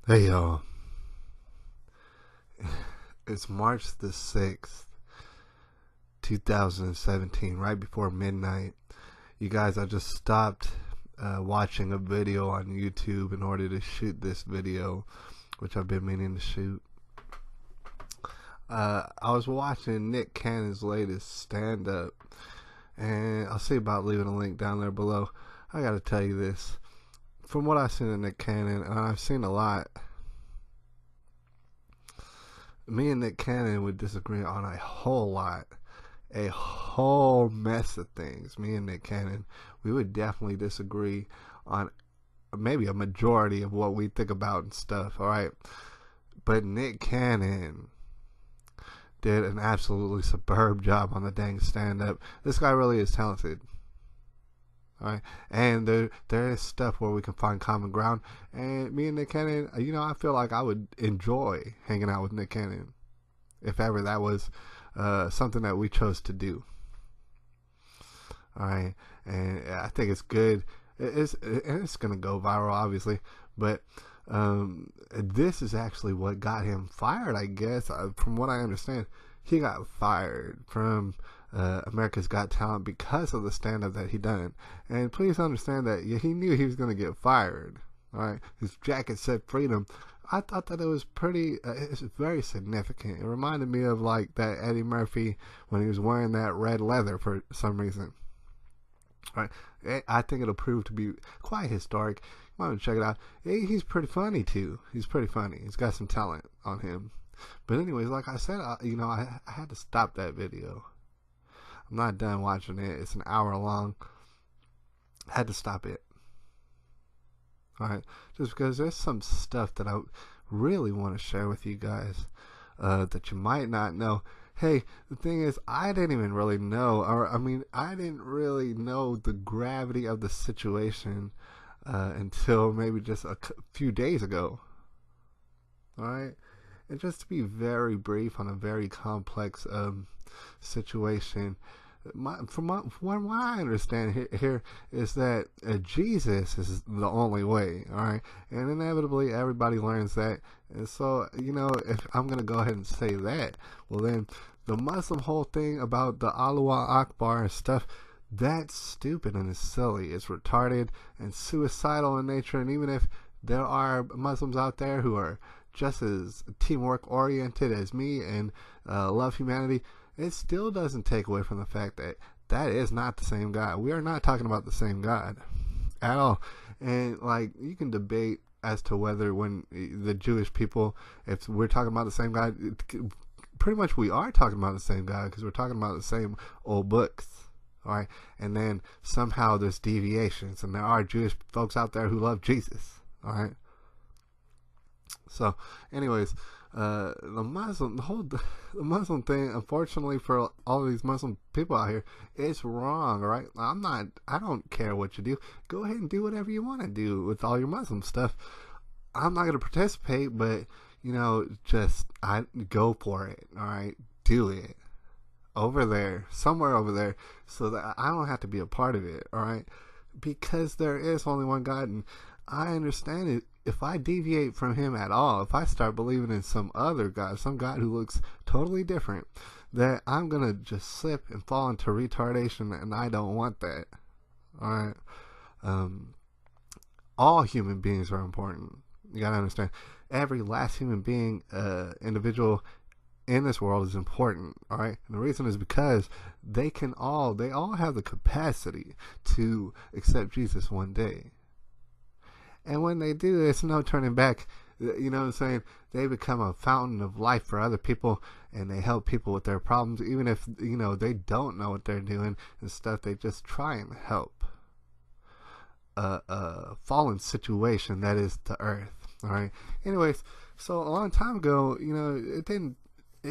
Hey y'all, it's March the 6th, 2017, right before midnight. You guys, I just stopped watching a video on YouTube in order to shoot this video, which I've been meaning to shoot. I was watching Nick Cannon's latest stand-up, and I'll see about leaving a link down there below. I gotta tell you this. From what I've seen of Nick Cannon, and I've seen a lot, me and Nick Cannon would disagree on a whole lot, a whole mess of things. Me and Nick Cannon, we would definitely disagree on maybe a majority of what we think about and stuff, alright? But Nick Cannon did an absolutely superb job on the dang stand-up. This guy really is talented. Alright, and there is stuff where we can find common ground. And me and Nick Cannon, I feel like I would enjoy hanging out with Nick Cannon if ever that was something that we chose to do. Alright, and I think it's good. It's gonna go viral, obviously, but this is actually what got him fired, I guess. From what I understand, he got fired from America's Got Talent because of the stand-up that he done. And please understand that he knew he was going to get fired. All right, his jacket said freedom. I thought that it was it's very significant. It reminded me of like that Eddie Murphy when he was wearing that red leather for some reason. All right, I think it'll prove to be quite historic. You want to check it out. He's pretty funny too. He's pretty funny. He's got some talent on him. But anyways, like I said, I had to stop that video. I'm not done watching it. It's an hour long. I had to stop it. Alright, just because there's some stuff that I really want to share with you guys that you might not know. Hey, the thing is, I didn't even really know, I didn't really know the gravity of the situation until maybe just a few days ago. Alright? And just to be very brief on a very complex situation, from what I understand here is that Jesus is the only way, alright? And inevitably everybody learns that. And so, if I'm going to go ahead and say that, well then, the Muslim whole thing about the Allahu Akbar and stuff, that's stupid and it's silly. It's retarded and suicidal in nature. And even if there are Muslims out there who are just as teamwork oriented as me and love humanity, it still doesn't take away from the fact that that is not the same God. We are not talking about the same God at all. And like, you can debate as to whether when the Jewish people, if we're talking about the same God, pretty much we are talking about the same God because we're talking about the same old books. All right, and then somehow there's deviations, and there are Jewish folks out there who love Jesus. All right. So, anyways, the Muslim thing, unfortunately for all of these Muslim people out here, it's wrong. All right, I don't care what you do. Go ahead and do whatever you want to do with all your Muslim stuff. I'm not gonna participate, but I go for it. All right, do it over there, somewhere over there, so that I don't have to be a part of it. All right, because there is only one God, and I understand it. If I deviate from him at all, if I start believing in some other God, some God who looks totally different, that I'm going to just slip and fall into retardation, and I don't want that. Alright? All human beings are important. You got to understand. Every last human being, individual in this world is important. Alright? And the reason is because they all have the capacity to accept Jesus one day. And when they do, there's no turning back. You know what I'm saying? They become a fountain of life for other people, and they help people with their problems, even if, they don't know what they're doing and stuff. They just try and help a fallen situation that is the earth. All right. Anyways, so a long time ago, it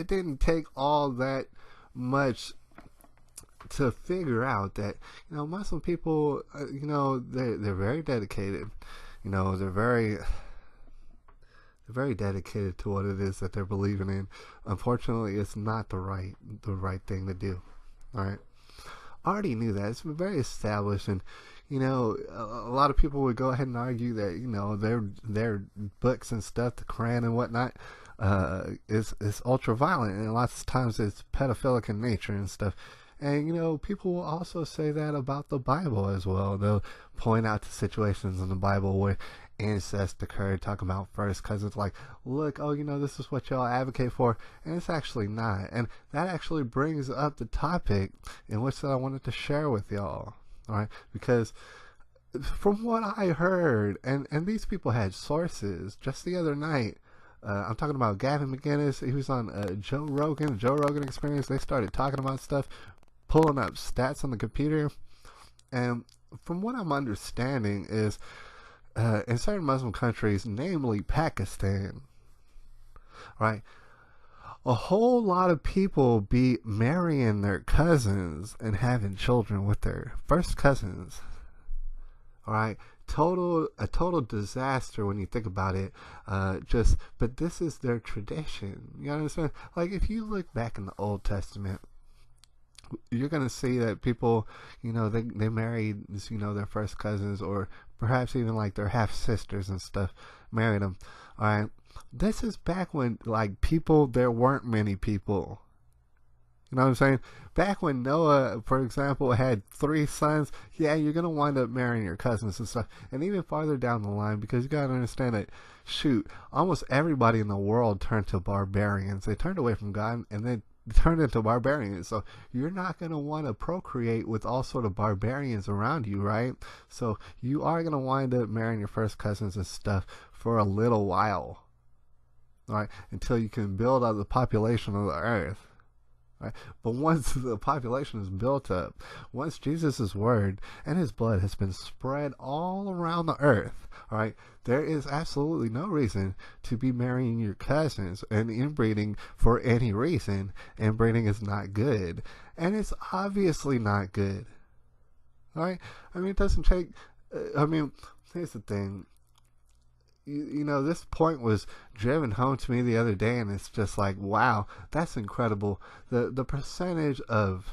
didn't take all that much to figure out that, Muslim people, they're very dedicated. They're very dedicated to what it is that they're believing in. Unfortunately, it's not the right thing to do. All right, I already knew that. It's been very established, and a lot of people would go ahead and argue that, their books and stuff, the Quran and whatnot, is ultra violent, and lots of times it's pedophilic in nature and stuff. And people will also say that about the Bible as well. They'll point out the situations in the Bible where incest occurred, talk about first cousins, like, look, this is what y'all advocate for, and it's actually not. And that actually brings up the topic in which that I wanted to share with y'all. All right, because from what I heard, and these people had sources just the other night. I'm talking about Gavin McInnes. He was on Joe Rogan Experience. They started talking about stuff, pulling up stats on the computer, and from what I'm understanding is, in certain Muslim countries, namely Pakistan, right, a whole lot of people be marrying their cousins and having children with their first cousins. All right, a total disaster when you think about it. But this is their tradition. You understand? Like, if you look back in the Old Testament, you're gonna see that people, they married, their first cousins, or perhaps even like their half sisters and stuff, married them. All right, this is back when there weren't many people. You know what I'm saying? Back when Noah, for example, had 3 sons, yeah, you're going to wind up marrying your cousins and stuff. And even farther down the line, because you got to understand that, almost everybody in the world turned to barbarians. They turned away from God and then turned into barbarians. So you're not going to want to procreate with all sort of barbarians around you, right? So you are going to wind up marrying your first cousins and stuff for a little while, all right, until you can build up the population of the earth. Right? But once the population is built up, once Jesus' word and his blood has been spread all around the earth, all right, there is absolutely no reason to be marrying your cousins and inbreeding for any reason. Inbreeding is not good, and it's obviously not good. All right, it doesn't take. Here's the thing. This point was driven home to me the other day, and it's just like, wow, that's incredible. The percentage of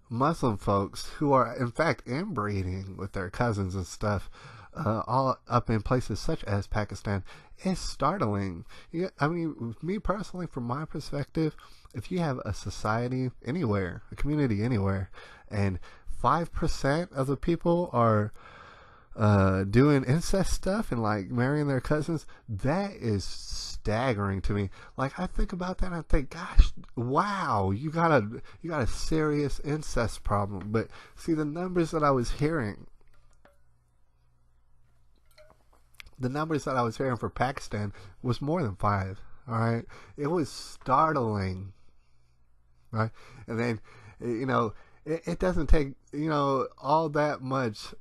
Muslim folks who are in fact inbreeding with their cousins and stuff, all up in places such as Pakistan, is startling. Me personally, from my perspective, if you have a society anywhere, a community anywhere, and 5% of the people are doing incest stuff and marrying their cousins, that is staggering to me. I think about that and I think, gosh, wow, you got a serious incest problem. But see, the numbers that I was hearing for Pakistan was more than 5. All right, it was startling, right? And then it doesn't take all that much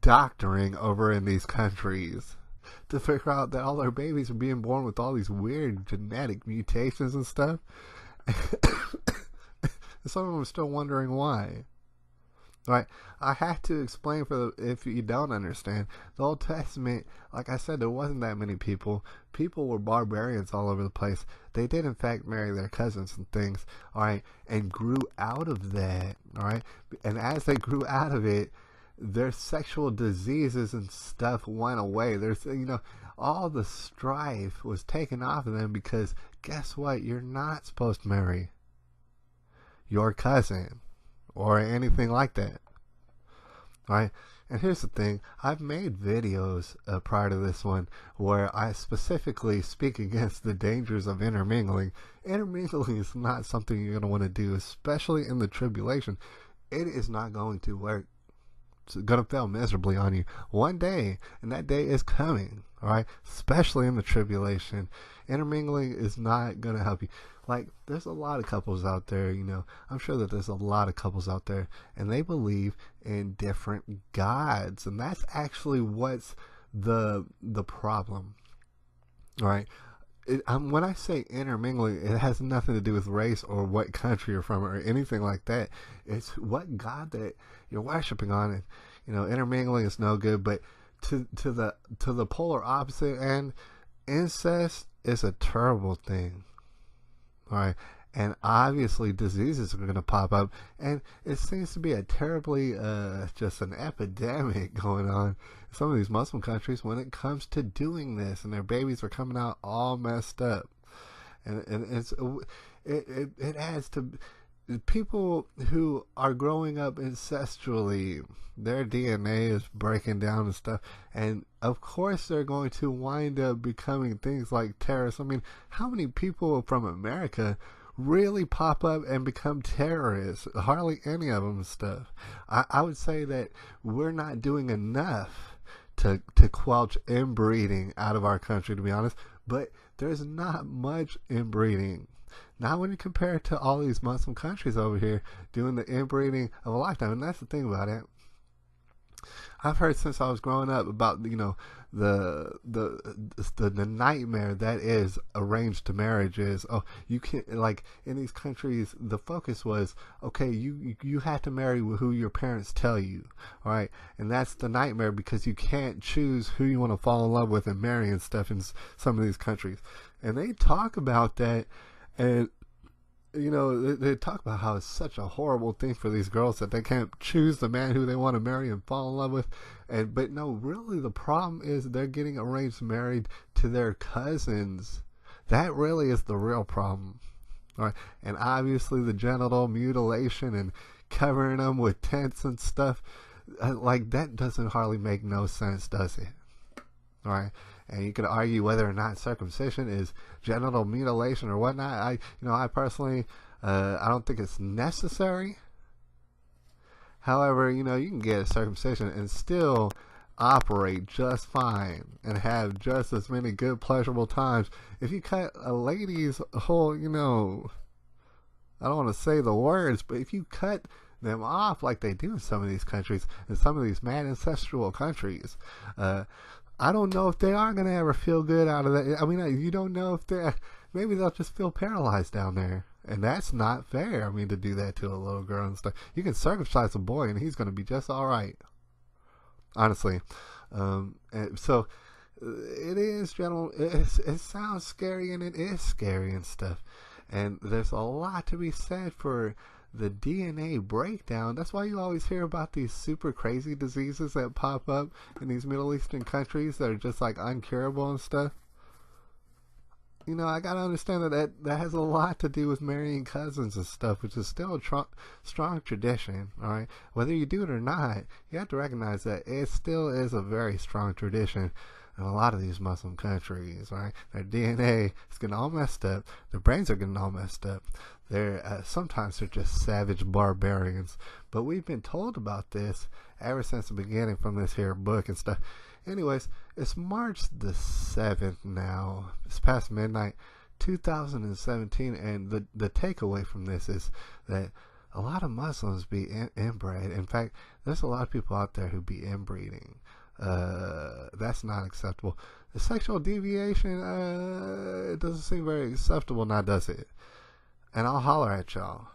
doctoring over in these countries to figure out that all their babies are being born with all these weird genetic mutations and stuff. Some of them are still wondering why. Right? I have to explain if you don't understand. The Old Testament, like I said, there wasn't that many people. People were barbarians all over the place. They did in fact marry their cousins and things, all right, and grew out of that, all right? And as they grew out of it, their sexual diseases and stuff went away. There's, all the strife was taken off of them, because guess what? You're not supposed to marry your cousin or anything like that, right? And here's the thing. I've made videos prior to this one where I specifically speak against the dangers of intermingling. Intermingling is not something you're going to want to do, especially in the tribulation. It is not going to work. It's going to fail miserably on you one day, and that day is coming, all right? Especially in the tribulation. Intermingling is not going to help you. There's a lot of couples out there, I'm sure that there's a lot of couples out there, and they believe in different gods, and that's actually what's the problem, all right? When I say intermingling, it has nothing to do with race or what country you're from or anything like that. It's what God that you're worshiping on. And intermingling is no good. But to the polar opposite end, incest is a terrible thing. All right, and obviously diseases are going to pop up, and it seems to be a terribly just an epidemic going on in some of these Muslim countries when it comes to doing this, and their babies are coming out all messed up, and it adds to people who are growing up incestually. Their DNA is breaking down and stuff, and of course they're going to wind up becoming things like terrorists. I mean, how many people from America really pop up and become terrorists? Hardly any of them and stuff. I would say that we're not doing enough to squelch inbreeding out of our country, to be honest, but there's not much inbreeding. Not when you compare it to all these Muslim countries over here doing the inbreeding of a lifetime. And that's the thing about it. I've heard since I was growing up about, you know, the nightmare that is arranged marriages. Oh, you can't, like, in these countries, the focus was, okay, you have to marry who your parents tell you, all right? And that's the nightmare, because you can't choose who you want to fall in love with and marry and stuff in some of these countries. And they talk about that, and you know, they talk about how it's such a horrible thing for these girls that they can't choose the man who they want to marry and fall in love with. But no, really the problem is they're getting arranged married to their cousins. That really is the real problem. All right. And obviously the genital mutilation and covering them with tents and stuff, like, that doesn't hardly make no sense, does it? All right. And you could argue whether or not circumcision is genital mutilation or whatnot. I personally, I don't think it's necessary. However, you can get a circumcision and still operate just fine and have just as many good, pleasurable times. If you cut a lady's whole, I don't want to say the words, but if you cut them off like they do in some of these countries, in some of these mad ancestral countries, I don't know if they are going to ever feel good out of that. I mean, you don't know if maybe they'll just feel paralyzed down there. And that's not fair, I mean, to do that to a little girl and stuff. You can circumcise a boy and he's going to be just all right. Honestly. And so, it is, it sounds scary, and it is scary and stuff. And there's a lot to be said for the DNA breakdown. That's why you always hear about these super crazy diseases that pop up in these Middle Eastern countries that are just like uncurable and stuff. I gotta understand that has a lot to do with marrying cousins and stuff, which is still a strong tradition, alright? Whether you do it or not, you have to recognize that it still is a very strong tradition in a lot of these Muslim countries, right? Their DNA is getting all messed up. Their brains are getting all messed up. Sometimes they're just savage barbarians. But we've been told about this ever since the beginning from this here book and stuff. Anyways, it's March the 7th now. It's past midnight, 2017, and the takeaway from this is that a lot of Muslims be inbred. In fact, there's a lot of people out there who be inbreeding. That's not acceptable. The sexual deviation, it doesn't seem very acceptable now, does it? And I'll holler at y'all.